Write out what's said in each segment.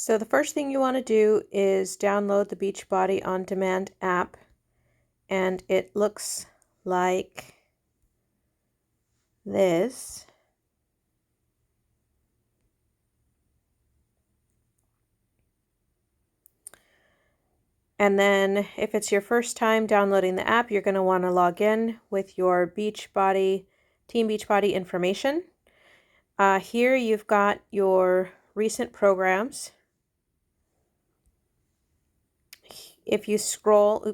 So the first thing you want to do is download the Beachbody On Demand app, and it looks like this. And then if it's your first time downloading the app, you're going to want to log in with your Beachbody, Team Beachbody information. Here you've got your recent programs. If you scroll,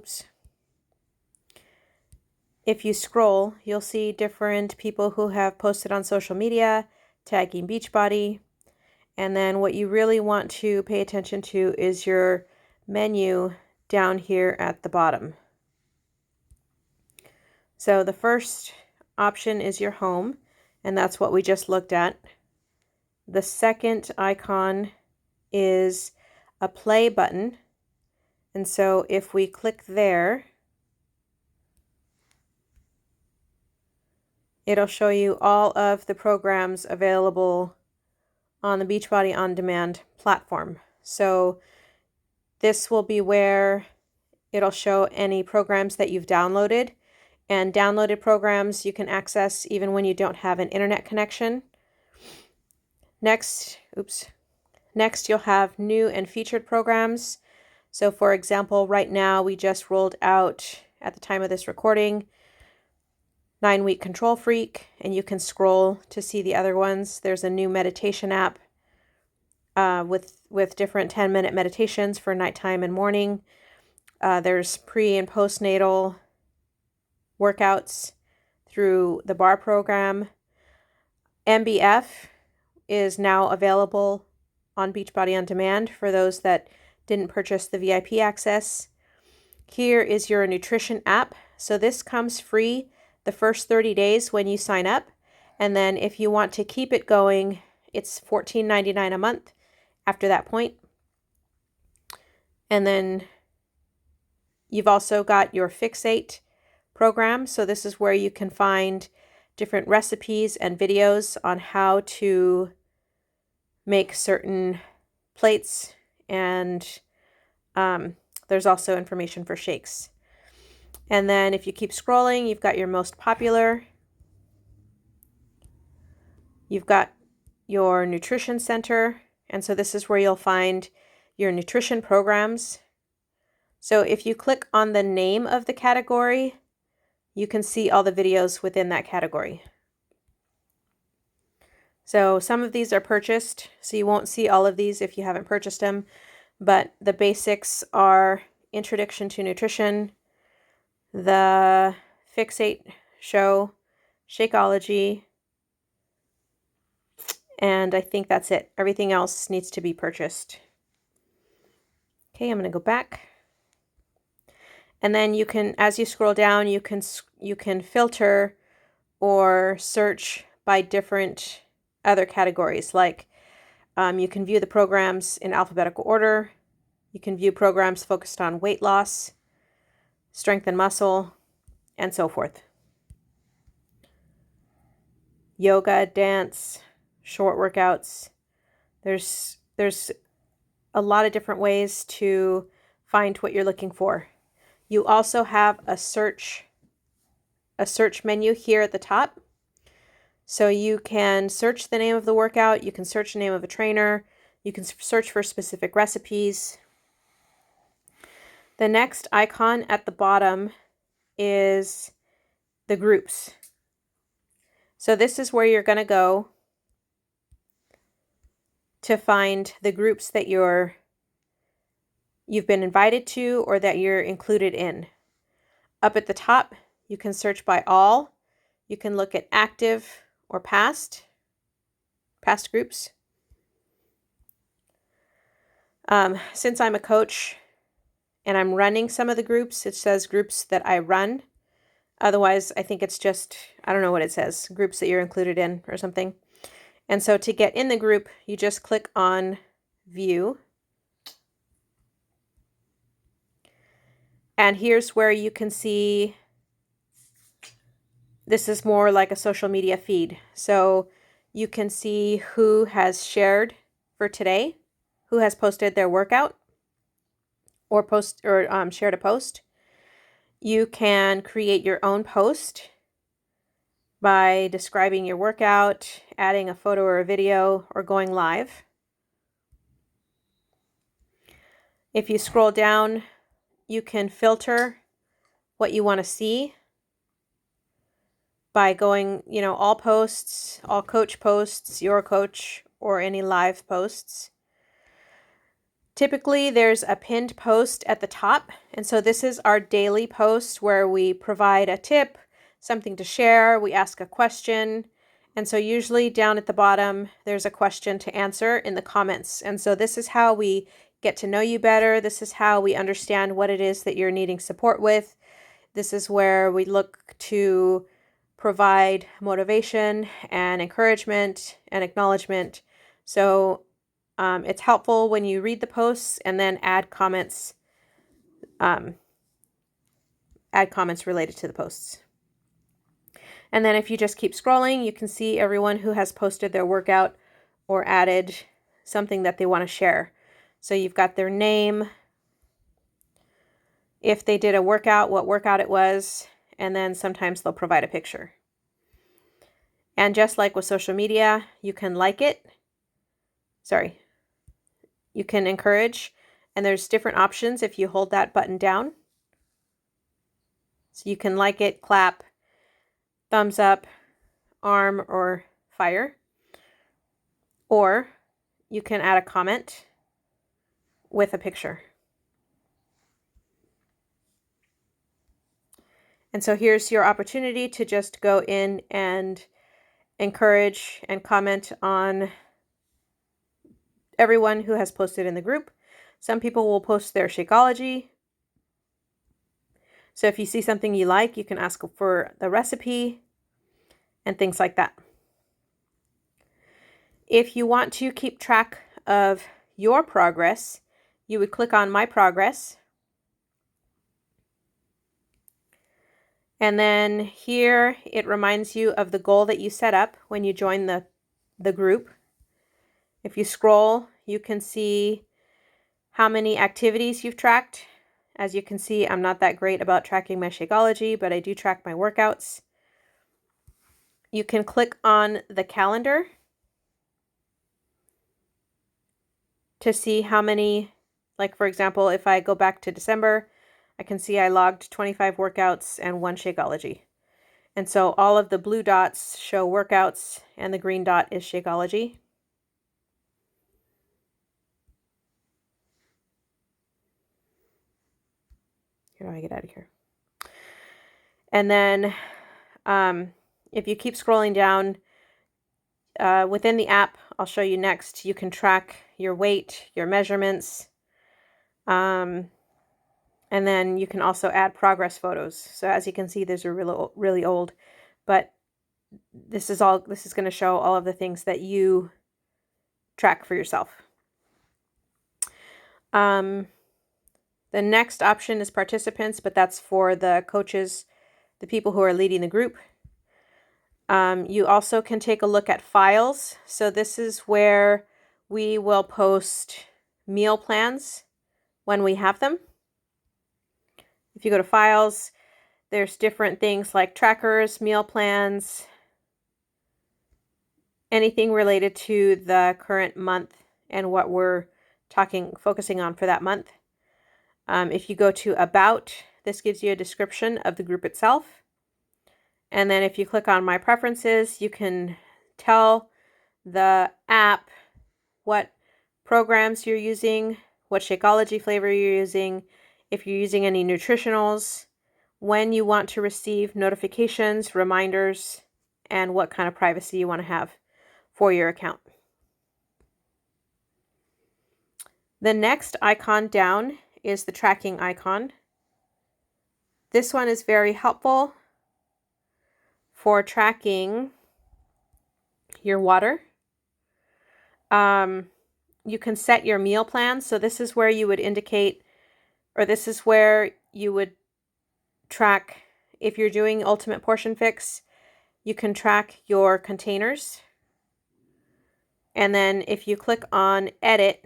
you'll see different people who have posted on social media, tagging Beachbody. And then what you really want to pay attention to is your menu down here at the bottom. So the first option is your home, and that's what we just looked at. The second icon is a play button. And so if we click there, it'll show you all of the programs available on the Beachbody On Demand platform. So this will be where it'll show any programs that you've downloaded, and downloaded programs you can access even when you don't have an internet connection. Next you'll have new and featured programs. So for example, right now we just rolled out, at the time of this recording, 9-week Control Freak, and you can scroll to see the other ones. There's a new meditation app with different 10-minute meditations for nighttime and morning. There's pre and postnatal workouts through the bar program. MBF is now available on Beachbody On Demand for those that didn't purchase the VIP access. Here is your nutrition app. So this comes free the first 30 days when you sign up. And then if you want to keep it going, it's $14.99 a month after that point. And then you've also got your Fixate program. So this is where you can find different recipes and videos on how to make certain plates, and there's also information for shakes. And then if you keep scrolling, you've got your most popular. You've got your nutrition center, and so this is where you'll find your nutrition programs. So if you click on the name of the category, you can see all the videos within that category. So some of these are purchased, so you won't see all of these if you haven't purchased them, but the basics are Introduction to Nutrition, the Fixate Show, Shakeology, and I think that's it. Everything else needs to be purchased. Okay, I'm going to go back. And then you can, as you scroll down, you can filter or search by different other categories. Like you can view the programs in alphabetical order. You can view programs focused on weight loss, strength and muscle, and so forth. Yoga, dance, short workouts. There's a lot of different ways to find what you're looking for. You also have a search menu here at the top. So you can search the name of the workout, you can search the name of a trainer, you can search for specific recipes. The next icon at the bottom is the groups. So this is where you're going to go to find the groups that you've been invited to or that you're included in. Up at the top, you can search by all. You can look at active or past groups. Since I'm a coach and I'm running some of the groups, it says groups that I run. Otherwise, I think it's just, I don't know what it says, groups that you're included in or something. And so to get in the group, you just click on View. And here's where you can see, this is more like a social media feed. So you can see who has shared for today. who has posted their workout or shared a post. You can create your own post by describing your workout, adding a photo or a video, or going live. If you scroll down, you can filter what you want to see by going, all posts, all coach posts, your coach, or any live posts. Typically, there's a pinned post at the top, and so this is our daily post where we provide a tip, something to share, we ask a question, and so usually down at the bottom, there's a question to answer in the comments. And so this is how we get to know you better. This is how we understand what it is that you're needing support with. This is where we look to provide motivation and encouragement and acknowledgement. So it's helpful when you read the posts and then add comments related to the posts. And then if you just keep scrolling, you can see everyone who has posted their workout or added something that they want to share. So you've got their name, if they did a workout, what workout it was, and then sometimes they'll provide a picture. And just like with social media, you can you can encourage, and there's different options if you hold that button down. So you can like it, clap, thumbs up, arm, or fire. Or you can add a comment with a picture. And so here's your opportunity to just go in and encourage and comment on everyone who has posted in the group. Some people will post their Shakeology. So if you see something you like, you can ask for the recipe and things like that. If you want to keep track of your progress, you would click on My Progress. And then here it reminds you of the goal that you set up when you join the group. If you scroll, you can see how many activities you've tracked. As you can see, I'm not that great about tracking my Shakeology, but I do track my workouts. You can click on the calendar to see how many, like for example, if I go back to December, I can see I logged 25 workouts and 1 Shakeology. And so all of the blue dots show workouts and the green dot is Shakeology. How do I get out of here? And then if you keep scrolling down within the app, I'll show you next, you can track your weight, your measurements, and then you can also add progress photos. So as you can see, these are really old, but this is going to show all of the things that you track for yourself. The next option is participants, but that's for the coaches, the people who are leading the group. You also can take a look at files. So this is where we will post meal plans when we have them. If you go to files, there's different things like trackers, meal plans, anything related to the current month and what we're focusing on for that month. If you go to About, this gives you a description of the group itself. And then if you click on My Preferences, you can tell the app what programs you're using, what Shakeology flavor you're using, if you're using any nutritionals, when you want to receive notifications, reminders, and what kind of privacy you want to have for your account. The next icon down is the tracking icon. This one is very helpful for tracking your water. You can set your meal plan. So this is where you would indicate, or this is where you would track, if you're doing Ultimate Portion Fix, you can track your containers. And then if you click on Edit,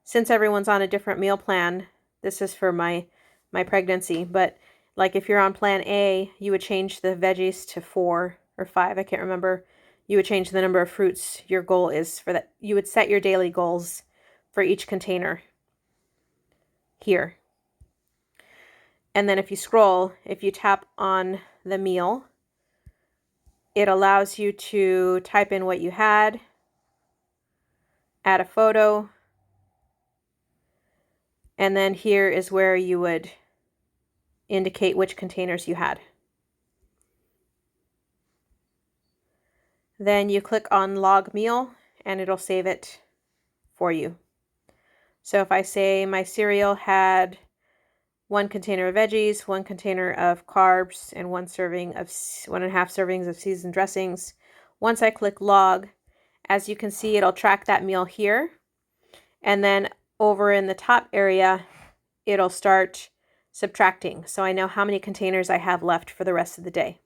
since everyone's on a different meal plan, this is for my pregnancy, but like if you're on plan A, you would change the veggies to 4 or 5, I can't remember. You would change the number of fruits your goal is for that. You would set your daily goals for each container here. And then if you scroll, if you tap on the meal, it allows you to type in what you had, add a photo, and then here is where you would indicate which containers you had. Then you click on log meal and it'll save it for you. So if I say my cereal had 1 container of veggies, 1 container of carbs, and 1.5 servings of seasoned dressings, once I click log, as you can see, it'll track that meal here. And then over in the top area, it'll start subtracting. So I know how many containers I have left for the rest of the day.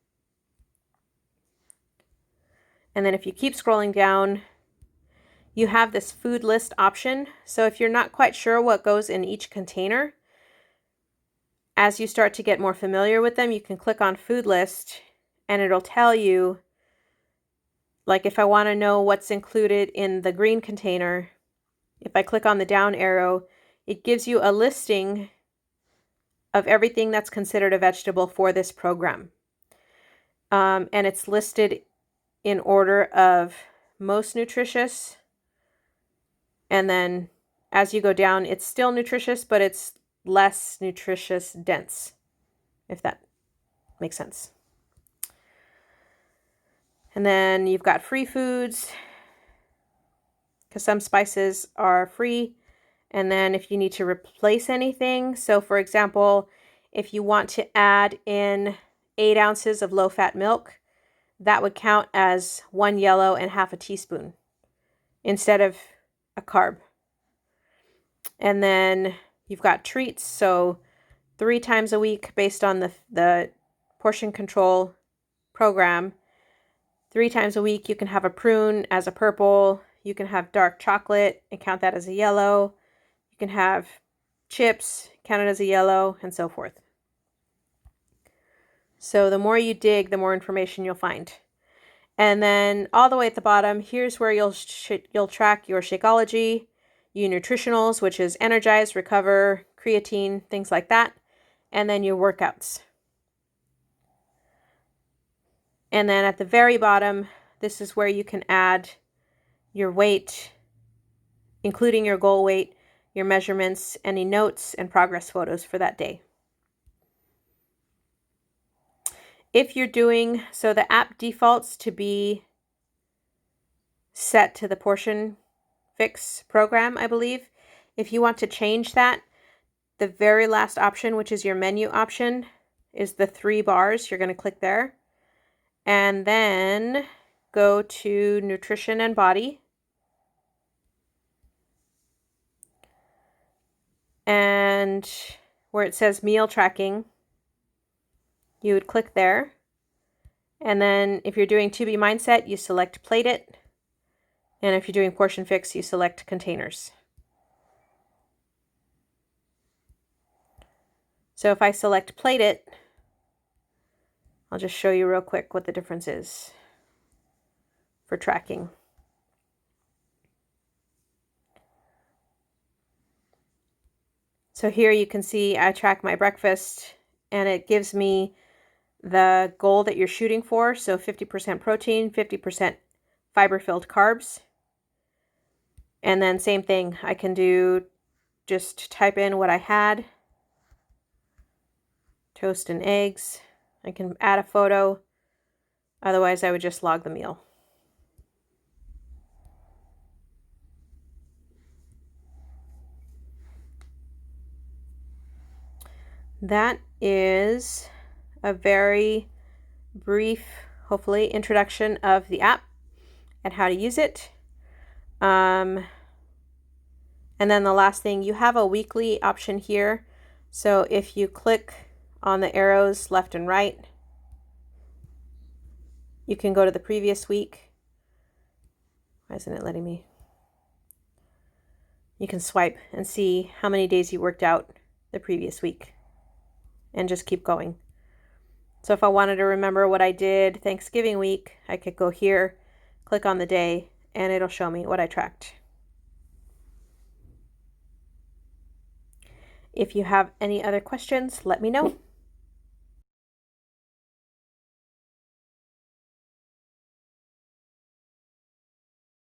And then if you keep scrolling down, you have this food list option. So if you're not quite sure what goes in each container, as you start to get more familiar with them, you can click on food list and it'll tell you, like if I want to know what's included in the green container, if I click on the down arrow, it gives you a listing of everything that's considered a vegetable for this program. And it's listed in order of most nutritious. And then as you go down, it's still nutritious, but it's less nutritious dense, if that makes sense. And then you've got free foods, because some spices are free. And then if you need to replace anything, so for example, if you want to add in 8 ounces of low-fat milk, that would count as 1 yellow and half a teaspoon instead of a carb. And then you've got treats, so 3 times a week based on the portion control program. 3 times a week you can have a prune as a purple, you can have dark chocolate and count that as a yellow, you can have chips, count it as a yellow, and so forth. So the more you dig, the more information you'll find. And then all the way at the bottom, here's where you'll track your Shakeology, your nutritionals, which is Energize, Recover, Creatine, things like that, and then your workouts. And then at the very bottom, this is where you can add your weight, including your goal weight, your measurements, any notes, and progress photos for that day. If you're doing, so the app defaults to be set to the portion fix program, I believe. If you want to change that, the very last option, which is your menu option, is the 3 bars. You're going to click there. And then go to Nutrition and Body. And where it says Meal Tracking, you would click there. And then if you're doing To Be Mindset, you select Plate It. And if you're doing Portion Fix, you select Containers. So if I select Plate It, I'll just show you real quick what the difference is for tracking. So here you can see I track my breakfast and it gives me the goal that you're shooting for. So 50% protein, 50% fiber-filled carbs. And then same thing, I can do, just type in what I had. Toast and eggs. I can add a photo. Otherwise, I would just log the meal. That is a very brief, hopefully, introduction of the app and how to use it. And then the last thing, you have a weekly option here. So if you click on the arrows left and right, you can go to the previous week. Why isn't it letting me? you can swipe and see how many days you worked out the previous week and just keep going. So if I wanted to remember what I did Thanksgiving week, I could go here, click on the day, and it'll show me what I tracked. If you have any other questions, let me know.